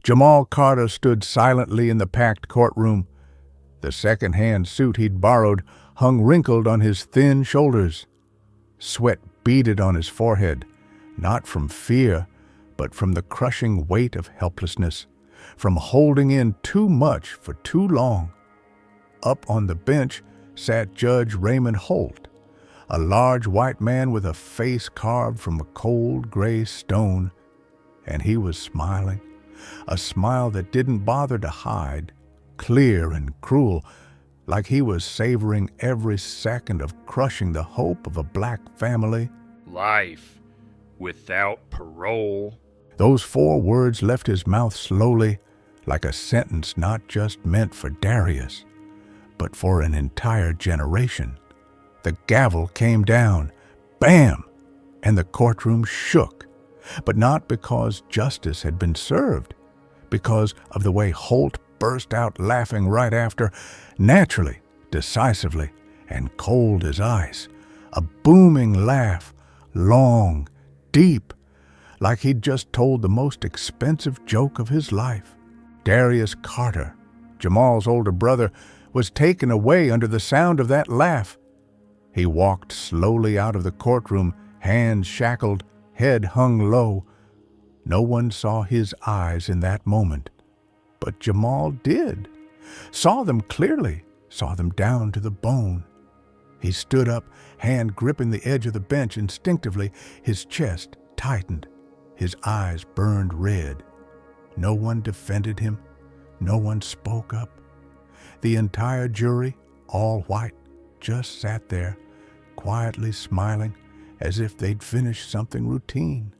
Jamal Carter stood silently in the packed courtroom. The second-hand suit he'd borrowed hung wrinkled on his thin shoulders. Sweat beaded on his forehead, not from fear, but from the crushing weight of helplessness, from holding in too much for too long. Up on the bench sat Judge Raymond Holt, a large white man with a face carved from a cold gray stone, and he was smiling, a smile that didn't bother to hide, clear and cruel, like he was savoring every second of crushing the hope of a black family. Life without parole. Those 4 words left his mouth slowly, like a sentence not just meant for Darius, but for an entire generation. The gavel came down, bam, and the courtroom shook, but not because justice had been served, because of the way Holt burst out laughing right after, naturally, decisively, and cold as ice. A booming laugh, long, deep, like he'd just told the most expensive joke of his life. Darius Carter, Jamal's older brother, was taken away under the sound of that laugh. He walked slowly out of the courtroom, hands shackled, head hung low. No one saw his eyes in that moment, but Jamal did. Saw them clearly, saw them down to the bone. He stood up, hand gripping the edge of the bench instinctively. His chest tightened. His eyes burned red. No one defended him. No one spoke up. The entire jury, all white, just sat there, quietly smiling, as if they'd finished something routine.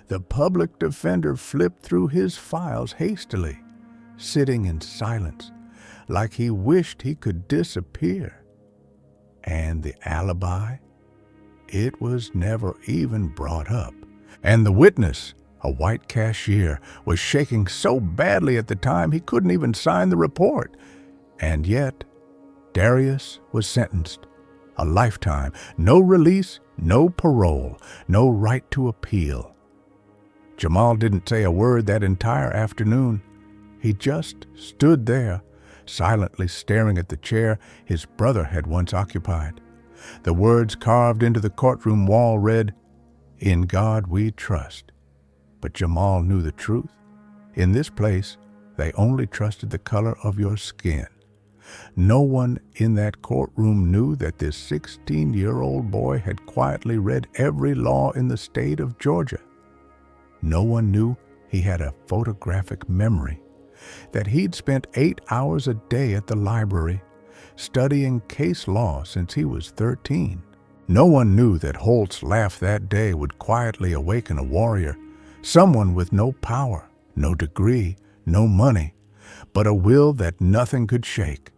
The public defender flipped through his files hastily, sitting in silence, like he wished he could disappear. And the alibi? It was never even brought up. And the witness, a white cashier, was shaking so badly at the time he couldn't even sign the report. And yet, Darius was sentenced. A lifetime, no release, no parole, no right to appeal. Jamal didn't say a word that entire afternoon. He just stood there, silently staring at the chair his brother had once occupied. The words carved into the courtroom wall read, "In God we trust." But Jamal knew the truth. In this place, they only trusted the color of your skin. No one in that courtroom knew that this 16-year-old boy had quietly read every law in the state of Georgia. No one knew he had a photographic memory, that he'd spent 8 hours a day at the library, studying case law since he was 13. No one knew that Holt's laugh that day would quietly awaken a warrior, someone with no power, no degree, no money, but a will that nothing could shake.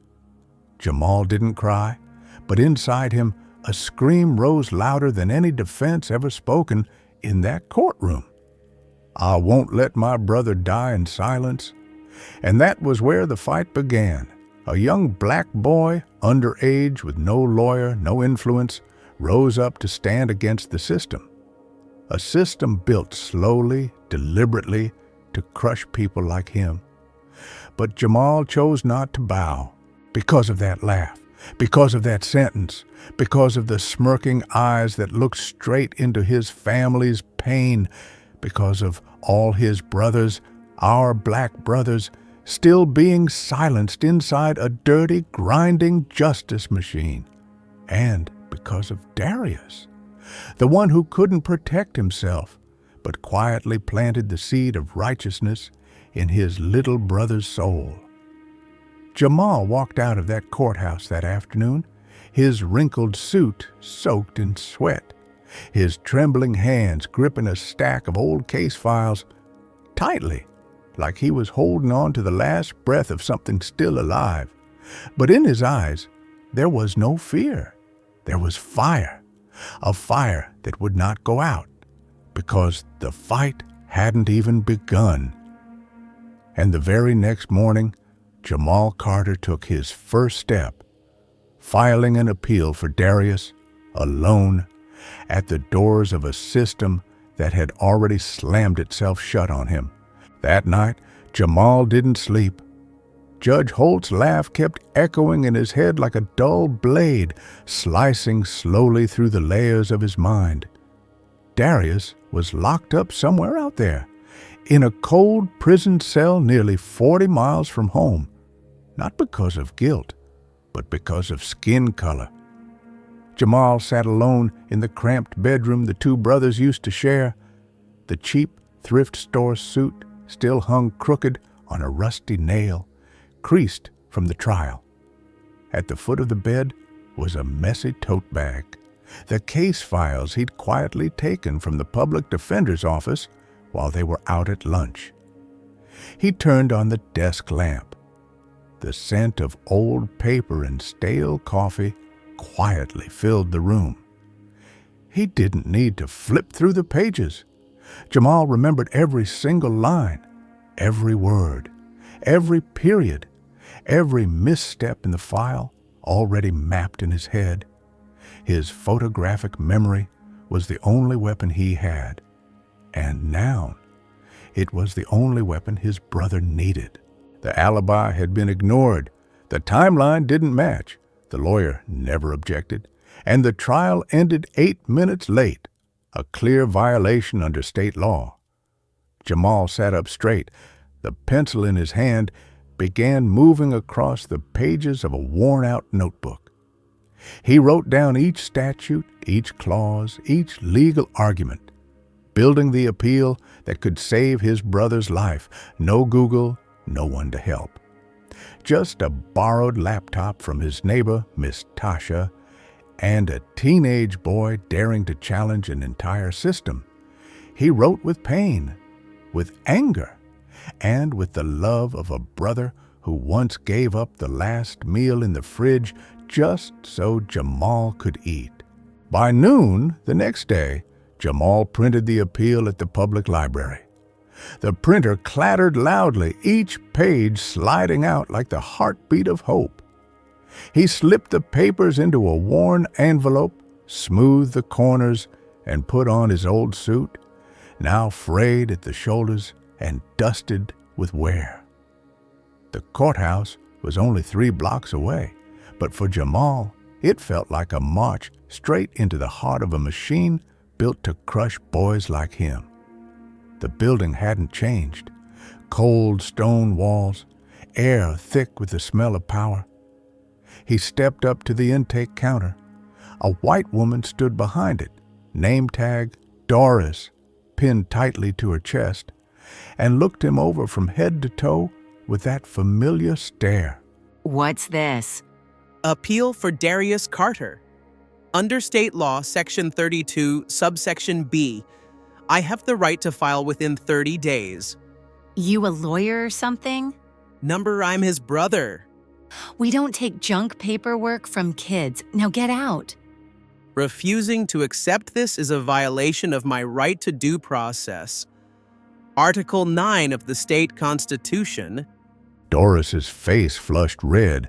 Jamal didn't cry, but inside him a scream rose louder than any defense ever spoken in that courtroom. "I won't let my brother die in silence." And that was where the fight began. A young black boy, underage, with no lawyer, no influence, rose up to stand against the system. A system built slowly, deliberately, to crush people like him. But Jamal chose not to bow, because of that laugh, because of that sentence, because of the smirking eyes that looked straight into his family's pain, because of all his brothers, our black brothers, still being silenced inside a dirty, grinding justice machine. And because of Darius, the one who couldn't protect himself, but quietly planted the seed of righteousness in his little brother's soul. Jamal walked out of that courthouse that afternoon, his wrinkled suit soaked in sweat, his trembling hands gripping a stack of old case files tightly, like he was holding on to the last breath of something still alive. But in his eyes, there was no fear. There was fire, a fire that would not go out, because the fight hadn't even begun. And the very next morning, Jamal Carter took his first step, filing an appeal for Darius, alone, at the doors of a system that had already slammed itself shut on him. That night, Jamal didn't sleep. Judge Holt's laugh kept echoing in his head like a dull blade, slicing slowly through the layers of his mind. Darius was locked up somewhere out there, in a cold prison cell nearly 40 miles from home, not because of guilt, but because of skin color. Jamal sat alone in the cramped bedroom the two brothers used to share. The cheap thrift store suit still hung crooked on a rusty nail, creased from the trial. At the foot of the bed was a messy tote bag, the case files he'd quietly taken from the public defender's office while they were out at lunch. He turned on the desk lamp. The scent of old paper and stale coffee quietly filled the room. He didn't need to flip through the pages. Jamal remembered every single line, every word, every period, every misstep in the file already mapped in his head. His photographic memory was the only weapon he had. And now, it was the only weapon his brother needed. The alibi had been ignored. The timeline didn't match. The lawyer never objected. And the trial ended 8 minutes late, a clear violation under state law. Jamal sat up straight. The pencil in his hand began moving across the pages of a worn-out notebook. He wrote down each statute, each clause, each legal argument, building the appeal that could save his brother's life. No Google, no one to help. Just a borrowed laptop from his neighbor, Miss Tasha, and a teenage boy daring to challenge an entire system. He wrote with pain, with anger, and with the love of a brother who once gave up the last meal in the fridge just so Jamal could eat. By noon the next day, Jamal printed the appeal at the public library. The printer clattered loudly, each page sliding out like the heartbeat of hope. He slipped the papers into a worn envelope, smoothed the corners, and put on his old suit, now frayed at the shoulders and dusted with wear. The courthouse was only 3 blocks away, but for Jamal, it felt like a march straight into the heart of a machine built to crush boys like him. The building hadn't changed. Cold stone walls, air thick with the smell of power. He stepped up to the intake counter. A white woman stood behind it, name tag Doris pinned tightly to her chest, and looked him over from head to toe with that familiar stare. What's this? Appeal for Darius Carter. Under state law, Section 32, subsection B, I have the right to file within 30 days. You a lawyer or something? Number, I'm his brother. We don't take junk paperwork from kids. Now get out. Refusing to accept this is a violation of my right to due process. Article 9 of the state constitution. Doris's face flushed red,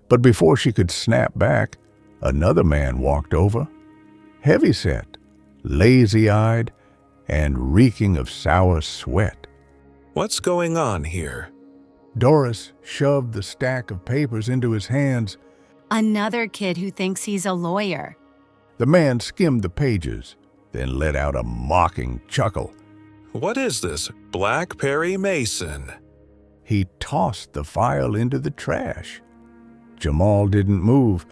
but before she could snap back, another man walked over, heavyset, lazy-eyed, and reeking of sour sweat. What's going on here? Doris shoved the stack of papers into his hands. Another kid who thinks he's a lawyer. The man skimmed the pages, then let out a mocking chuckle. What is this, Black Perry Mason? He tossed the file into the trash. Jamal didn't move.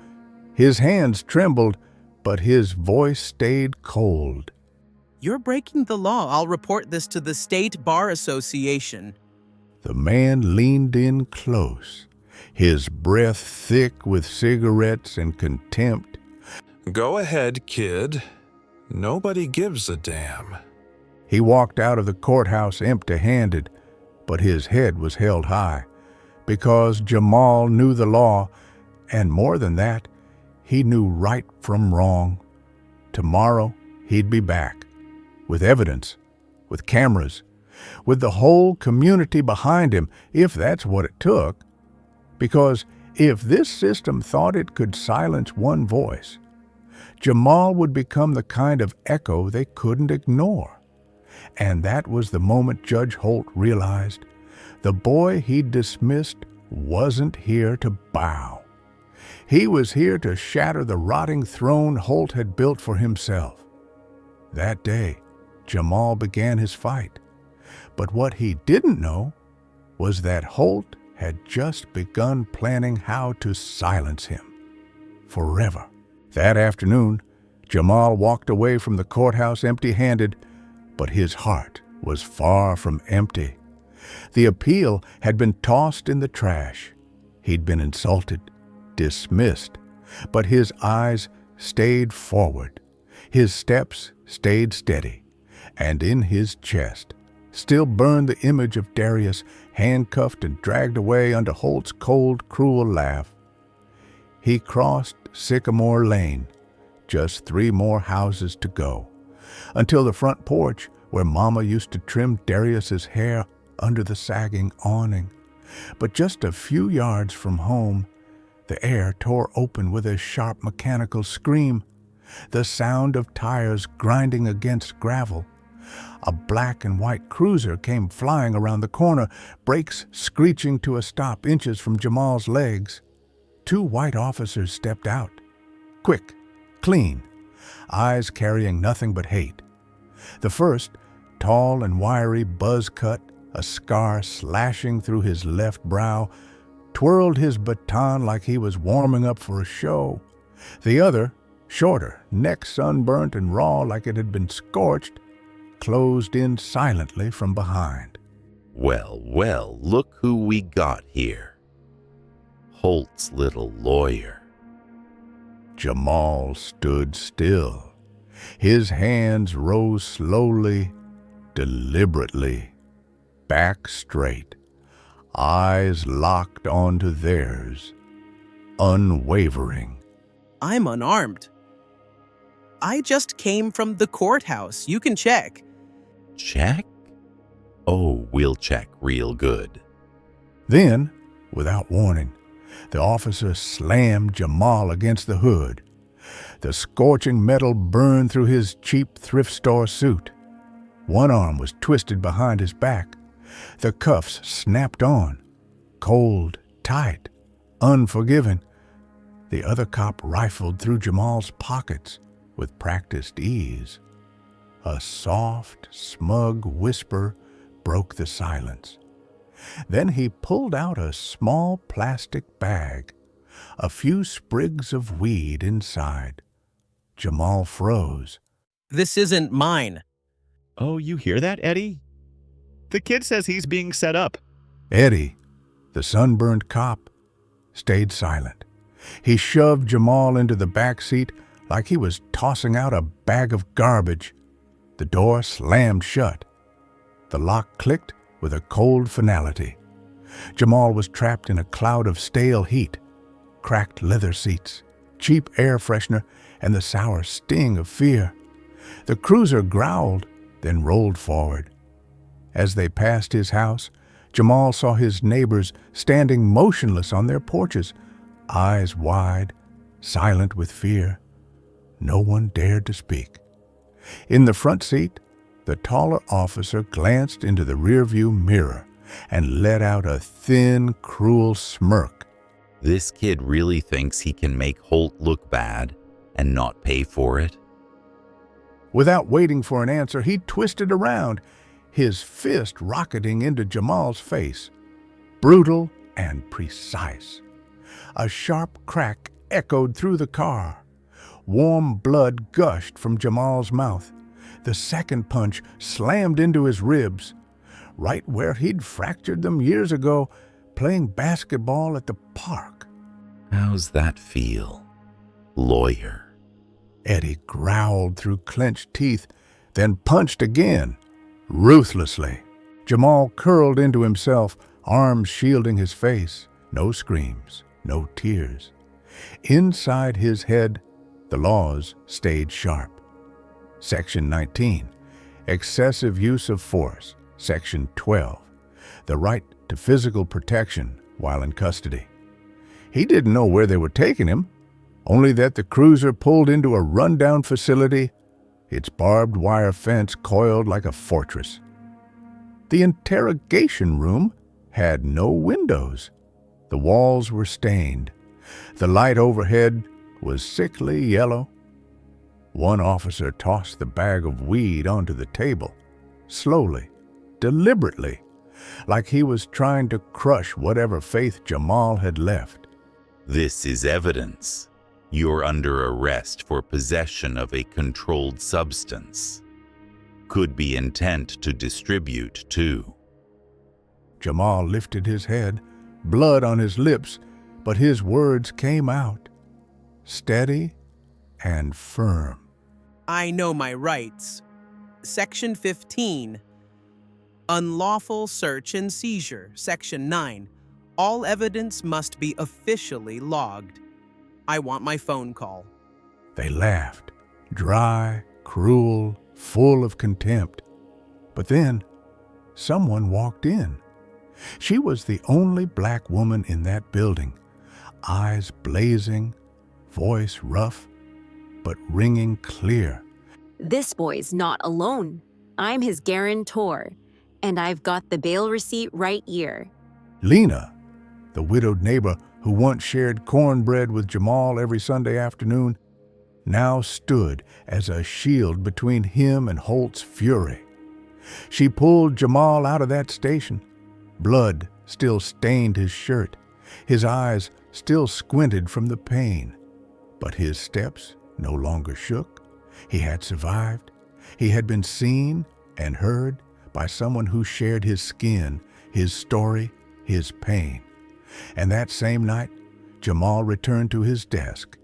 His hands trembled, but his voice stayed cold. You're breaking the law. I'll report this to the State Bar Association. The man leaned in close, his breath thick with cigarettes and contempt. Go ahead, kid. Nobody gives a damn. He walked out of the courthouse empty-handed, but his head was held high, because Jamal knew the law, and more than that, he knew right from wrong. Tomorrow, he'd be back, with evidence, with cameras, with the whole community behind him, if that's what it took. Because if this system thought it could silence one voice, Jamal would become the kind of echo they couldn't ignore. And that was the moment Judge Holt realized The boy he'd dismissed wasn't here to bow. He was here to shatter the rotting throne Holt had built for himself. That day, Jamal began his fight. But what he didn't know was that Holt had just begun planning how to silence him forever. That afternoon, Jamal walked away from the courthouse empty-handed, but his heart was far from empty. The appeal had been tossed in the trash. He'd been insulted, dismissed, but his eyes stayed forward. His steps stayed steady, and in his chest still burned the image of Darius handcuffed and dragged away under Holt's cold, cruel laugh. He crossed Sycamore Lane, just 3 more houses to go, until the front porch where Mama used to trim Darius's hair under the sagging awning. But just a few yards from home, the air tore open with a sharp mechanical scream, the sound of tires grinding against gravel. A black and white cruiser came flying around the corner, brakes screeching to a stop inches from Jamal's legs. 2 white officers stepped out, quick, clean, eyes carrying nothing but hate. The first, tall and wiry, buzz-cut, a scar slashing through his left brow, twirled his baton like he was warming up for a show. The other, shorter, neck sunburnt and raw like it had been scorched, closed in silently from behind. Well, well, look who we got here. Holt's little lawyer. Jamal stood still. His hands rose slowly, deliberately, back straight, eyes locked onto theirs, unwavering. I'm unarmed. I just came from the courthouse. You can check. Check? Oh, we'll check real good. Then, without warning, the officer slammed Jamal against the hood. The scorching metal burned through his cheap thrift store suit. One arm was twisted behind his back. The cuffs snapped on, cold, tight, unforgiving. The other cop rifled through Jamal's pockets with practiced ease. A soft, smug whisper broke the silence. Then he pulled out a small plastic bag, a few sprigs of weed inside. Jamal froze. This isn't mine. Oh, you hear that, Eddie? The kid says he's being set up. Eddie, the sunburned cop, stayed silent. He shoved Jamal into the back seat like he was tossing out a bag of garbage. The door slammed shut. The lock clicked with a cold finality. Jamal was trapped in a cloud of stale heat, cracked leather seats, cheap air freshener, and the sour sting of fear. The cruiser growled, then rolled forward. As they passed his house, Jamal saw his neighbors standing motionless on their porches, eyes wide, silent with fear. No one dared to speak. In the front seat, the taller officer glanced into the rearview mirror and let out a thin, cruel smirk. This kid really thinks he can make Holt look bad and not pay for it? Without waiting for an answer, he twisted around, his fist rocketing into Jamal's face. Brutal and precise. A sharp crack echoed through the car. Warm blood gushed from Jamal's mouth. The second punch slammed into his ribs, right where he'd fractured them years ago, playing basketball at the park. How's that feel, lawyer? Eddie growled through clenched teeth, then punched again, ruthlessly. Jamal curled into himself, arms shielding his face. No screams, no tears. Inside his head, the laws stayed sharp. Section 19, excessive use of force. Section 12, the right to physical protection while in custody. He didn't know where they were taking him, only that the cruiser pulled into a rundown facility, its barbed wire fence coiled like a fortress. The interrogation room had no windows. The walls were stained. The light overhead was sickly yellow. One officer tossed the bag of weed onto the table, slowly, deliberately, like he was trying to crush whatever faith Jamal had left. This is evidence. You're under arrest for possession of a controlled substance. Could be intent to distribute, too. Jamal lifted his head, blood on his lips, but his words came out, steady and firm. I know my rights. Section 15. Unlawful search and seizure. Section 9. All evidence must be officially logged. I want my phone call. They laughed, dry, cruel, full of contempt. But then, someone walked in. She was the only black woman in that building, eyes blazing, voice rough, but ringing clear. This boy's not alone. I'm his guarantor, and I've got the bail receipt right here. Lena, the widowed neighbor who once shared cornbread with Jamal every Sunday afternoon, now stood as a shield between him and Holt's fury. She pulled Jamal out of that station. Blood still stained his shirt. His eyes still squinted from the pain. But his steps no longer shook. He had survived. He had been seen and heard by someone who shared his skin, his story, his pain. And that same night, Jamal returned to his desk.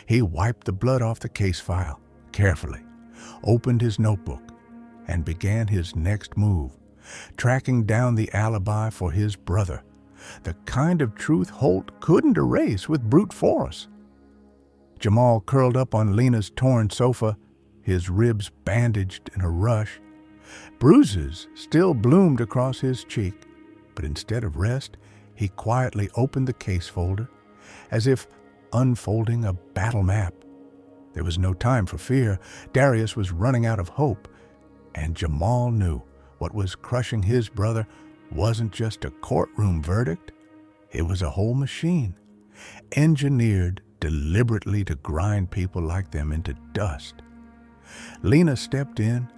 He wiped the blood off the case file carefully, opened his notebook, and began his next move, tracking down the alibi for his brother, the kind of truth Holt couldn't erase with brute force. Jamal curled up on Lena's torn sofa, his ribs bandaged in a rush. Bruises still bloomed across his cheek, but instead of rest, he quietly opened the case folder, as if unfolding a battle map. There was no time for fear. Darius was running out of hope, and Jamal knew what was crushing his brother wasn't just a courtroom verdict. It was a whole machine, engineered deliberately to grind people like them into dust. Lena stepped in,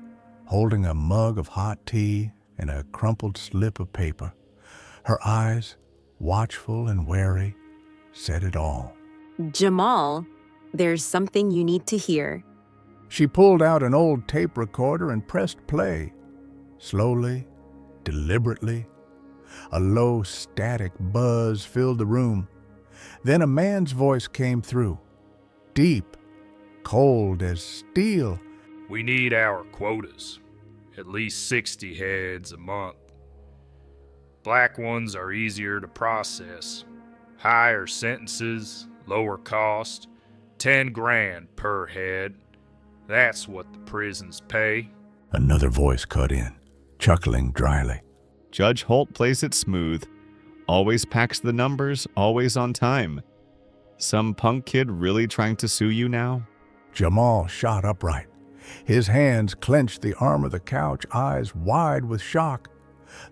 holding a mug of hot tea and a crumpled slip of paper. Her eyes, watchful and wary, said it all. Jamal, there's something you need to hear. She pulled out an old tape recorder and pressed play. Slowly, deliberately, a low, static buzz filled the room. Then a man's voice came through, deep, cold as steel. We need our quotas, at least 60 heads a month. Black ones are easier to process. Higher sentences, lower cost, 10 grand per head. That's what the prisons pay. Another voice cut in, chuckling dryly. Judge Holt plays it smooth. Always packs the numbers, always on time. Some punk kid really trying to sue you now? Jamal shot upright. His hands clenched the arm of the couch, eyes wide with shock.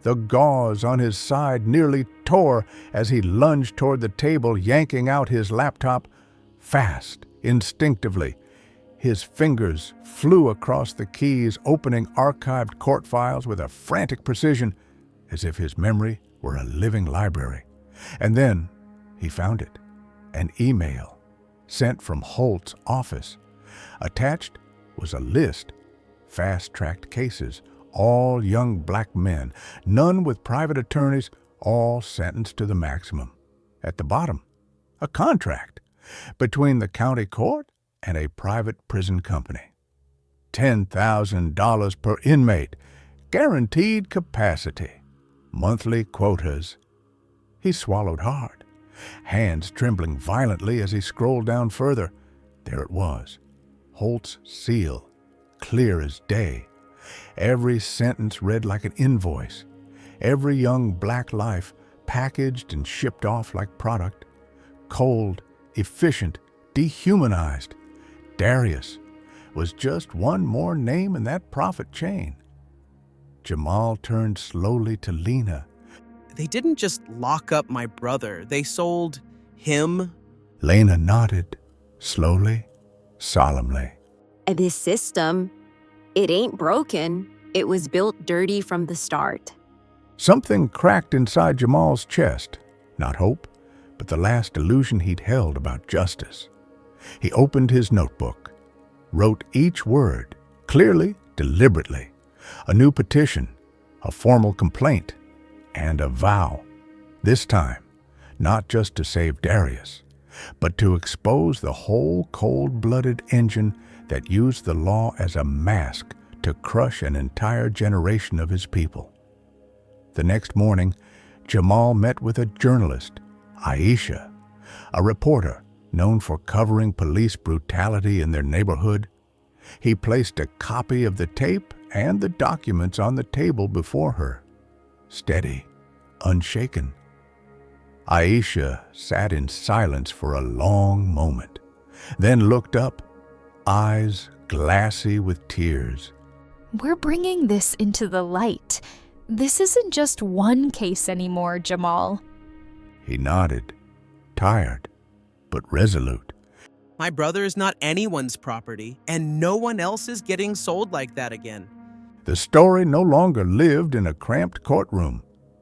The gauze on his side nearly tore as he lunged toward the table, yanking out his laptop. Fast, instinctively, his fingers flew across the keys, opening archived court files with a frantic precision, as if his memory were a living library. And then he found it, an email sent from Holt's office. Attached was a list, fast-tracked cases, all young black men, none with private attorneys, all sentenced to the maximum. At the bottom, a contract between the county court and a private prison company. $10,000 per inmate, guaranteed capacity, monthly quotas. He swallowed hard, hands trembling violently as he scrolled down further. There it was, Holt's seal, clear as day. Every sentence read like an invoice. Every young black life packaged and shipped off like product. Cold, efficient, dehumanized. Darius was just one more name in that profit chain. Jamal turned slowly to Lena. They didn't just lock up my brother, they sold him. Lena nodded, slowly, solemnly. This system, it ain't broken. It was built dirty from the start. Something cracked inside Jamal's chest. Not hope, but the last illusion he'd held about justice. He opened his notebook, wrote each word, clearly, deliberately. A new petition, a formal complaint, and a vow. This time, not just to save Darius, but to expose the whole cold-blooded engine that used the law as a mask to crush an entire generation of his people. The next morning, Jamal met with a journalist, Aisha, a reporter known for covering police brutality in their neighborhood. He placed a copy of the tape and the documents on the table before her, steady, unshaken. Aisha sat in silence for a long moment, then looked up, eyes glassy with tears. We're bringing this into the light. This isn't just one case anymore, Jamal. He nodded, tired, but resolute. My brother is not anyone's property, and no one else is getting sold like that again. The story no longer lived in a cramped courtroom.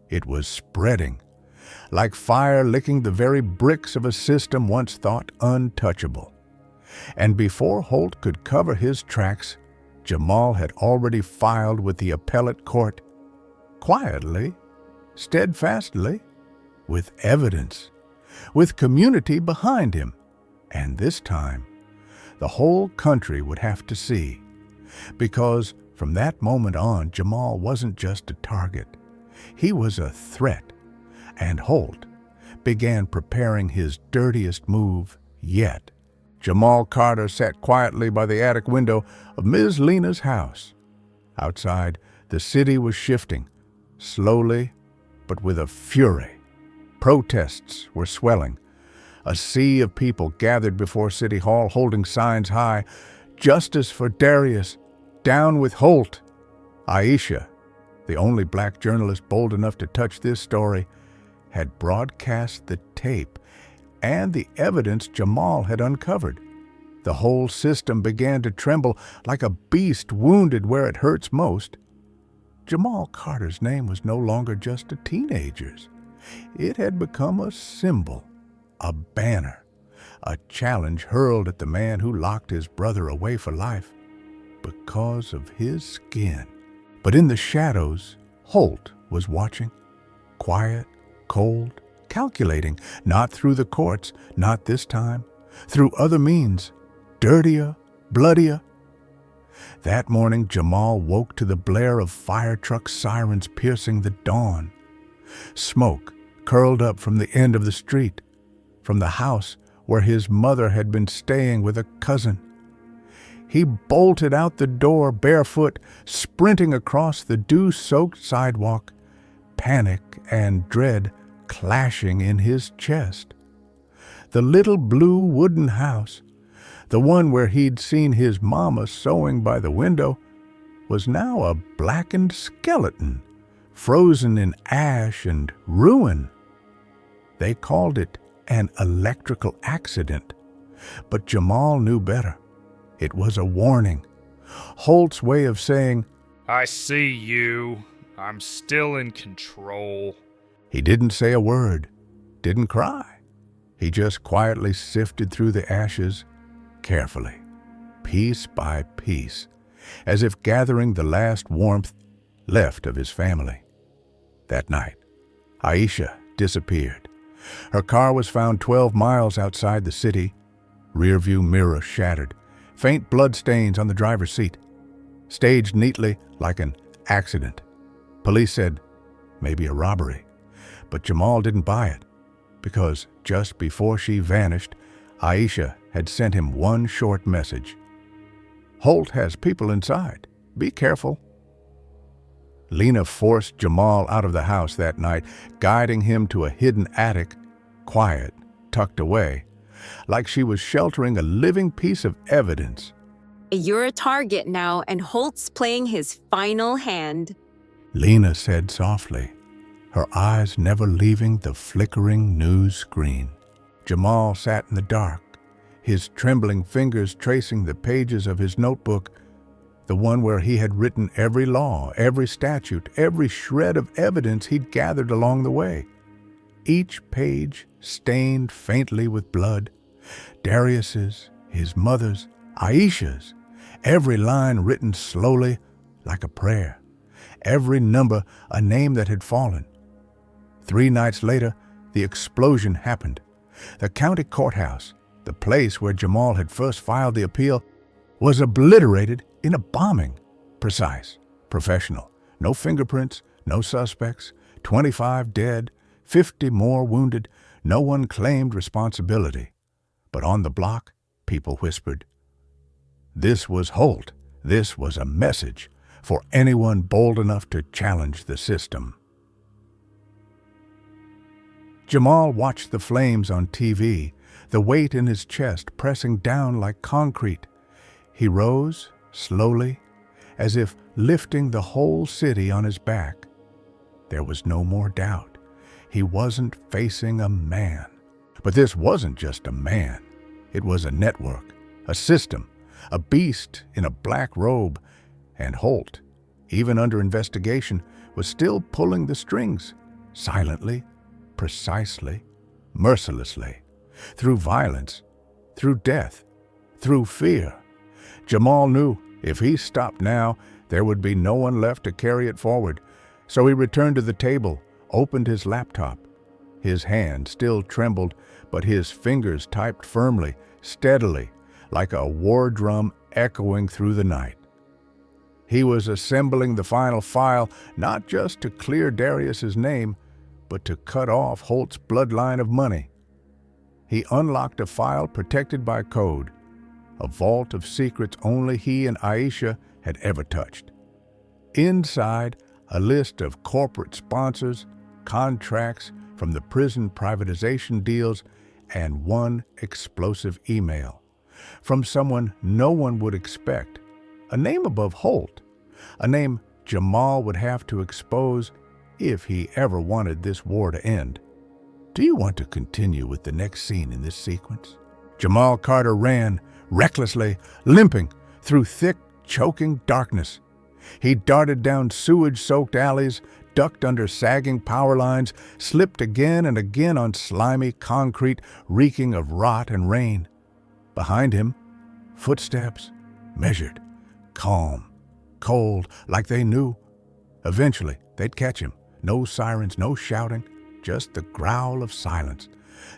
It was spreading, like fire licking the very bricks of a system once thought untouchable. And before Holt could cover his tracks, Jamal had already filed with the appellate court, quietly, steadfastly, with evidence, with community behind him. And this time, the whole country would have to see, because from that moment on, Jamal wasn't just a target. He was a threat, and Holt began preparing his dirtiest move yet. Jamal Carter sat quietly by the attic window of Ms. Lena's house. Outside, the city was shifting, slowly but with a fury. Protests were swelling. A sea of people gathered before City Hall holding signs high. Justice for Darius, down with Holt. Aisha, the only black journalist bold enough to touch this story, had broadcast the tape and the evidence Jamal had uncovered. The whole system began to tremble like a beast wounded where it hurts most. Jamal Carter's name was no longer just a teenager's. It had become a symbol, a banner, a challenge hurled at the man who locked his brother away for life because of his skin. But in the shadows, Holt was watching, quiet, cold, calculating, not through the courts, not this time, through other means, dirtier, bloodier. That morning, Jamal woke to the blare of fire truck sirens piercing the dawn. Smoke curled up from the end of the street, from the house where his mother had been staying with a cousin. He bolted out the door barefoot, sprinting across the dew-soaked sidewalk, panic and dread clashing in his chest. The little blue wooden house, the one where he'd seen his mama sewing by the window, was now a blackened skeleton, frozen in ash and ruin. They called it an electrical accident, but Jamal knew better. It was a warning. Holt's way of saying, I see you. I'm still in control. He didn't say a word, didn't cry. He just quietly sifted through the ashes, carefully, piece by piece, as if gathering the last warmth left of his family. That night, Aisha disappeared. Her car was found 12 miles outside the city, rearview mirror shattered, faint blood stains on the driver's seat, staged neatly like an accident. Police said, maybe a robbery. But Jamal didn't buy it, because just before she vanished, Aisha had sent him one short message. Holt has people inside. Be careful. Lena forced Jamal out of the house that night, guiding him to a hidden attic, quiet, tucked away, like she was sheltering a living piece of evidence. You're a target now, and Holt's playing his final hand. Lena said softly, her eyes never leaving the flickering news screen. Jamal sat in the dark, his trembling fingers tracing the pages of his notebook, the one where he had written every law, every statute, every shred of evidence he'd gathered along the way. Each page stained faintly with blood. Darius's, his mother's, Aisha's, every line written slowly like a prayer, every number a name that had fallen. 3 nights later, the explosion happened. The county courthouse, the place where Jamal had first filed the appeal, was obliterated in a bombing. Precise, professional, no fingerprints, no suspects, 25 dead, 50 more wounded. No one claimed responsibility. But on the block, people whispered. This was Holt. This was a message for anyone bold enough to challenge the system. Jamal watched the flames on TV, the weight in his chest pressing down like concrete. He rose, slowly, as if lifting the whole city on his back. There was no more doubt. He wasn't facing a man. But this wasn't just a man. It was a network, a system, a beast in a black robe. And Holt, even under investigation, was still pulling the strings, silently, precisely, mercilessly, through violence, through death, through fear. Jamal knew if he stopped now, there would be no one left to carry it forward. So he returned to the table, opened his laptop. His hand still trembled, but his fingers typed firmly, steadily, like a war drum echoing through the night. He was assembling the final file, not just to clear Darius's name, but to cut off Holt's bloodline of money. He unlocked a file protected by code, a vault of secrets only he and Aisha had ever touched. Inside, a list of corporate sponsors, contracts from the prison privatization deals, and one explosive email from someone no one would expect, a name above Holt, a name Jamal would have to expose if he ever wanted this war to end. Do you want to continue with the next scene in this sequence? Jamal Carter ran, recklessly, limping through thick, choking darkness. He darted down sewage-soaked alleys, ducked under sagging power lines, slipped again and again on slimy concrete reeking of rot and rain. Behind him, footsteps, measured, calm, cold, like they knew. Eventually, they'd catch him. No sirens, no shouting, just the growl of silence,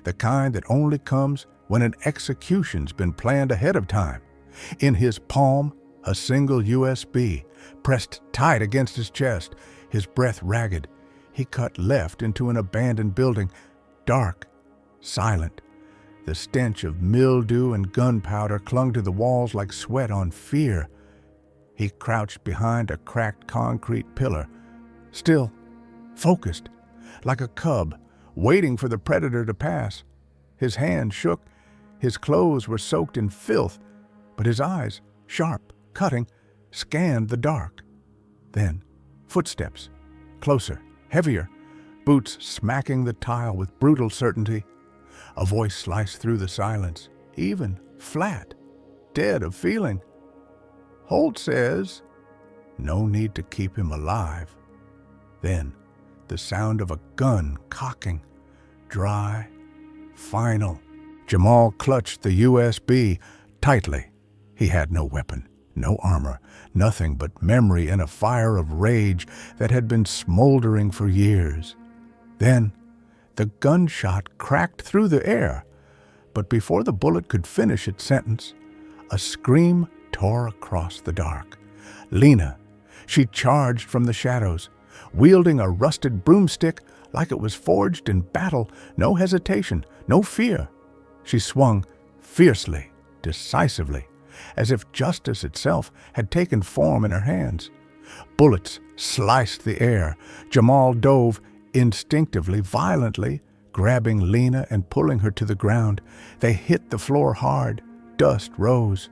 the kind that only comes when an execution's been planned ahead of time. In his palm, a single USB, pressed tight against his chest, his breath ragged. He cut left into an abandoned building, dark, silent. The stench of mildew and gunpowder clung to the walls like sweat on fear. He crouched behind a cracked concrete pillar, still, focused, like a cub, waiting for the predator to pass. His hand shook, his clothes were soaked in filth, but his eyes, sharp, cutting, scanned the dark. Then, footsteps, closer, heavier, boots smacking the tile with brutal certainty. A voice sliced through the silence, even, flat, dead of feeling. Holt says, no need to keep him alive. Then, the sound of a gun cocking, dry, final. Jamal clutched the USB tightly. He had no weapon, no armor, nothing but memory and a fire of rage that had been smoldering for years. Then, the gunshot cracked through the air, but before the bullet could finish its sentence, a scream tore across the dark. Lena, she charged from the shadows, wielding a rusted broomstick like it was forged in battle, no hesitation, no fear. She swung fiercely, decisively, as if justice itself had taken form in her hands. Bullets sliced the air. Jamal dove instinctively, violently, grabbing Lena and pulling her to the ground. They hit the floor hard. Dust rose.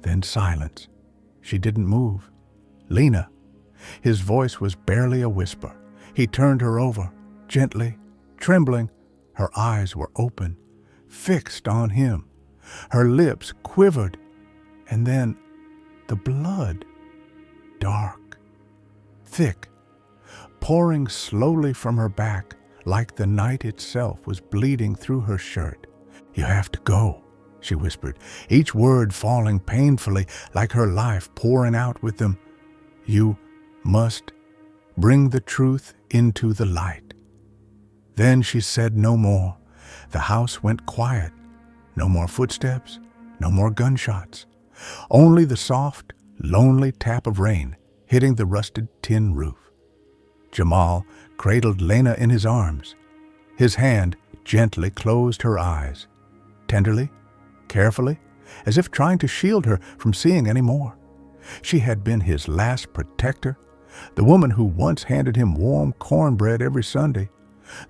Then silence. She didn't move. Lena. His voice was barely a whisper. He turned her over, gently, trembling. Her eyes were open, fixed on him. Her lips quivered, and then the blood, dark, thick, pouring slowly from her back like the night itself was bleeding through her shirt. "You have to go," she whispered, each word falling painfully like her life pouring out with them. "You must bring the truth into the light." Then she said no more. The house went quiet. No more footsteps, no more gunshots. Only the soft, lonely tap of rain hitting the rusted tin roof. Jamal cradled Lena in his arms. His hand gently closed her eyes, tenderly, carefully, as if trying to shield her from seeing any more. She had been his last protector, the woman who once handed him warm cornbread every Sunday,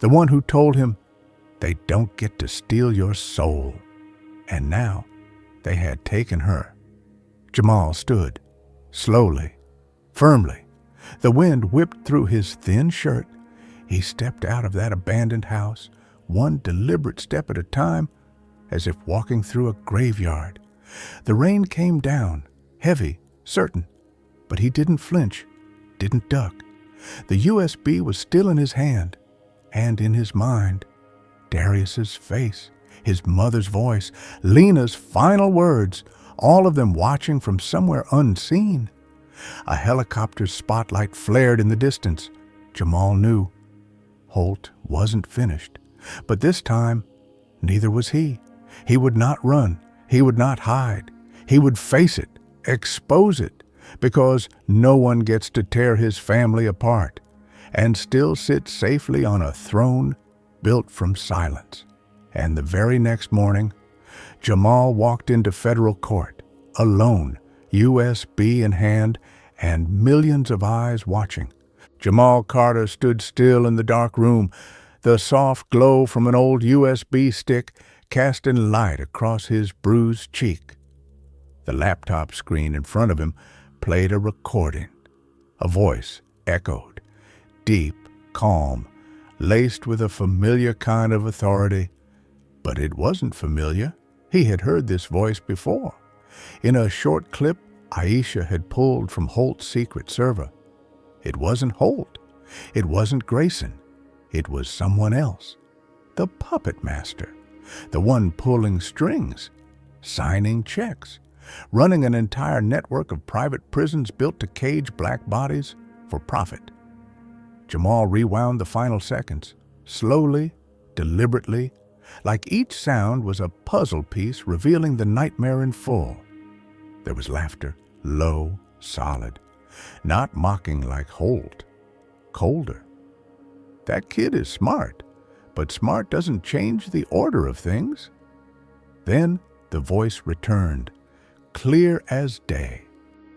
the one who told him, "They don't get to steal your soul." And now they had taken her. Jamal stood, slowly, firmly. The wind whipped through his thin shirt. He stepped out of that abandoned house, one deliberate step at a time, as if walking through a graveyard. The rain came down, heavy, certain, but he didn't flinch, didn't duck. The USB was still in his hand, and in his mind, Darius's face, his mother's voice, Lena's final words, all of them watching from somewhere unseen. A helicopter's spotlight flared in the distance. Jamal knew Holt wasn't finished, but this time, neither was he. He would not run. He would not hide. He would face it, expose it, because no one gets to tear his family apart and still sit safely on a throne built from silence. And the very next morning, Jamal walked into federal court, alone, USB in hand, and millions of eyes watching. Jamal Carter stood still in the dark room, the soft glow from an old USB stick casting light across his bruised cheek. The laptop screen in front of him played a recording. A voice echoed, deep, calm, laced with a familiar kind of authority. But it wasn't familiar. He had heard this voice before. In a short clip Aisha had pulled from Holt's secret server. It wasn't Holt. It wasn't Grayson. It was someone else. The puppet master. The one pulling strings, signing checks, running an entire network of private prisons built to cage black bodies for profit. Jamal rewound the final seconds, slowly, deliberately, like each sound was a puzzle piece revealing the nightmare in full. There was laughter, low, solid, not mocking like Holt, colder. That kid is smart, but smart doesn't change the order of things. Then the voice returned, clear as day.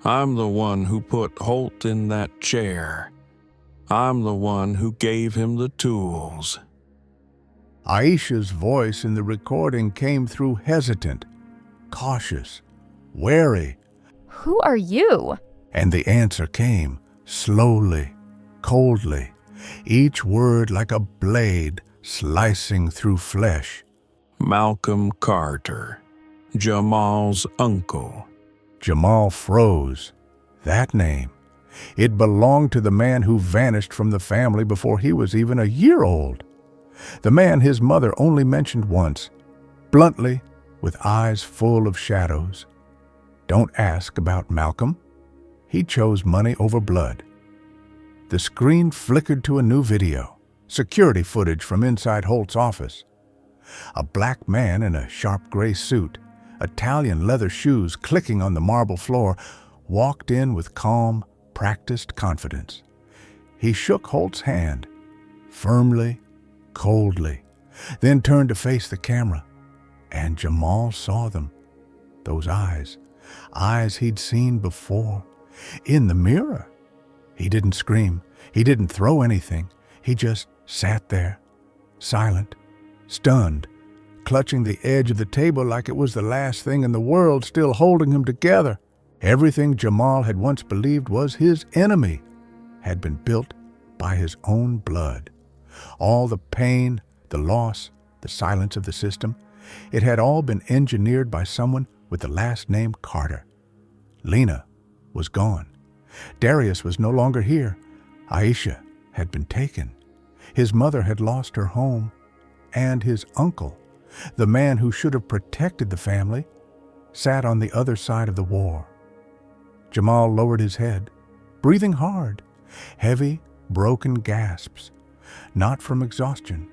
I'm the one who put Holt in that chair. I'm the one who gave him the tools. Aisha's voice in the recording came through hesitant, cautious, wary. Who are you? And the answer came, slowly, coldly, each word like a blade slicing through flesh. Malcolm Carter, Jamal's uncle. Jamal froze. That name. It belonged to the man who vanished from the family before he was even a year old. The man his mother only mentioned once, bluntly, with eyes full of shadows. Don't ask about Malcolm. He chose money over blood. The screen flickered to a new video, security footage from inside Holt's office. A black man in a sharp gray suit, Italian leather shoes clicking on the marble floor, walked in with calm, practiced confidence. He shook Holt's hand, firmly, coldly, then turned to face the camera, and Jamal saw them. Those eyes, eyes he'd seen before, in the mirror. He didn't scream, he didn't throw anything, he just sat there, silent, stunned, clutching the edge of the table like it was the last thing in the world still holding him together. Everything Jamal had once believed was his enemy had been built by his own blood. All the pain, the loss, the silence of the system, it had all been engineered by someone with the last name Carter. Lena was gone. Darius was no longer here. Aisha had been taken. His mother had lost her home. And his uncle, the man who should have protected the family, sat on the other side of the war. Jamal lowered his head, breathing hard, heavy, broken gasps, not from exhaustion,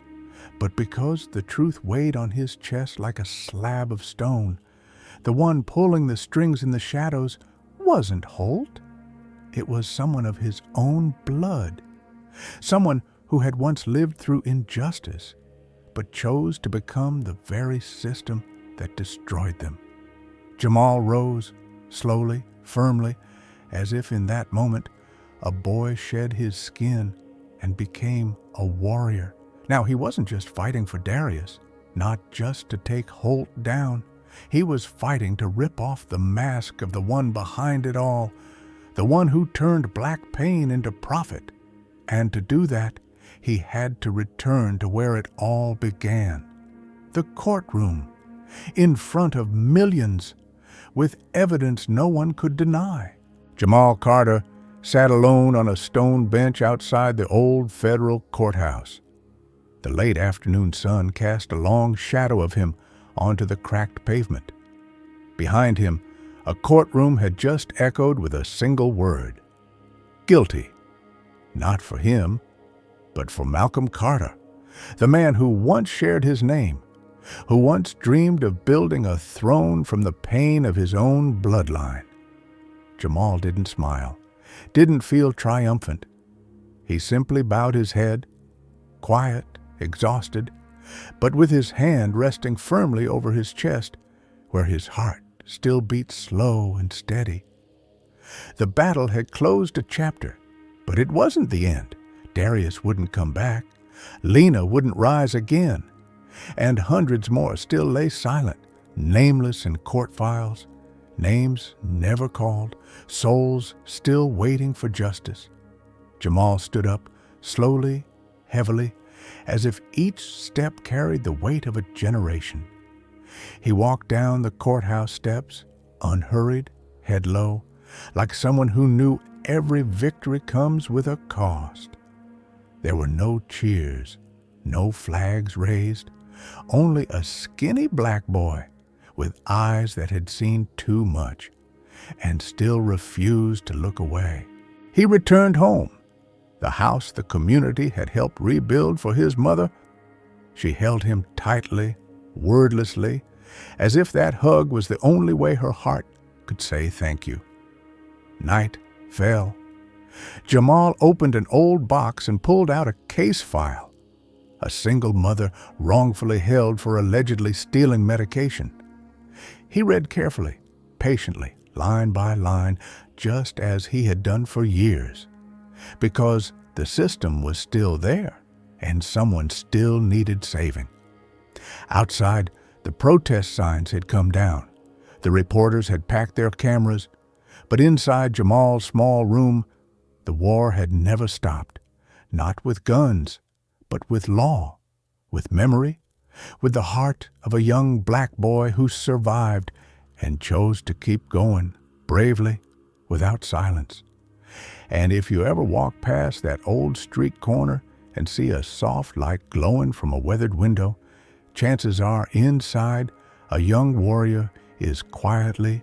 but because the truth weighed on his chest like a slab of stone. The one pulling the strings in the shadows wasn't Holt. It was someone of his own blood, someone who had once lived through injustice, but chose to become the very system that destroyed them. Jamal rose, slowly, firmly, as if in that moment a boy shed his skin and became a warrior. Now, he wasn't just fighting for Darius, not just to take Holt down. He was fighting to rip off the mask of the one behind it all, the one who turned black pain into profit. And to do that, he had to return to where it all began, the courtroom, in front of millions, with evidence no one could deny. Jamal Carter sat alone on a stone bench outside the old federal courthouse. The late afternoon sun cast a long shadow of him onto the cracked pavement. Behind him, a courtroom had just echoed with a single word: guilty. Not for him, but for Malcolm Carter, the man who once shared his name, who once dreamed of building a throne from the pain of his own bloodline. Jamal didn't smile, didn't feel triumphant. He simply bowed his head, quiet, exhausted, but with his hand resting firmly over his chest, where his heart still beat slow and steady. The battle had closed a chapter, but it wasn't the end. Darius wouldn't come back. Lena wouldn't rise again. And hundreds more still lay silent, nameless in court files, names never called, souls still waiting for justice. Jamal stood up, slowly, heavily, as if each step carried the weight of a generation. He walked down the courthouse steps, unhurried, head low, like someone who knew every victory comes with a cost. There were no cheers, no flags raised, only a skinny black boy with eyes that had seen too much and still refused to look away. He returned home, the house the community had helped rebuild for his mother. She held him tightly, wordlessly, as if that hug was the only way her heart could say thank you. Night fell. Jamal opened an old box and pulled out a case file. A single mother wrongfully held for allegedly stealing medication. He read carefully, patiently, line by line, just as he had done for years, because the system was still there and someone still needed saving. Outside, the protest signs had come down. The reporters had packed their cameras, but inside Jamal's small room, the war had never stopped, not with guns, but with law, with memory, with the heart of a young black boy who survived and chose to keep going, bravely, without silence. And if you ever walk past that old street corner and see a soft light glowing from a weathered window, chances are inside a young warrior is quietly,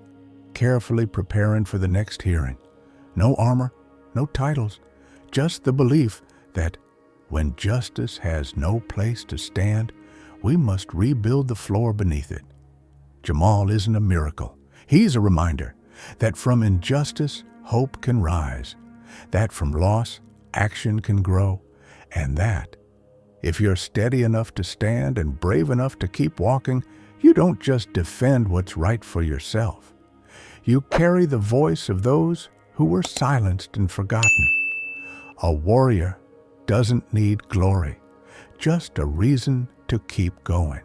carefully preparing for the next hearing. No armor, no titles, just the belief that when justice has no place to stand, we must rebuild the floor beneath it. Jamal isn't a miracle. He's a reminder that from injustice, hope can rise, that from loss, action can grow, and that if you're steady enough to stand and brave enough to keep walking, you don't just defend what's right for yourself. You carry the voice of those who were silenced and forgotten. A warrior doesn't need glory, just a reason to keep going.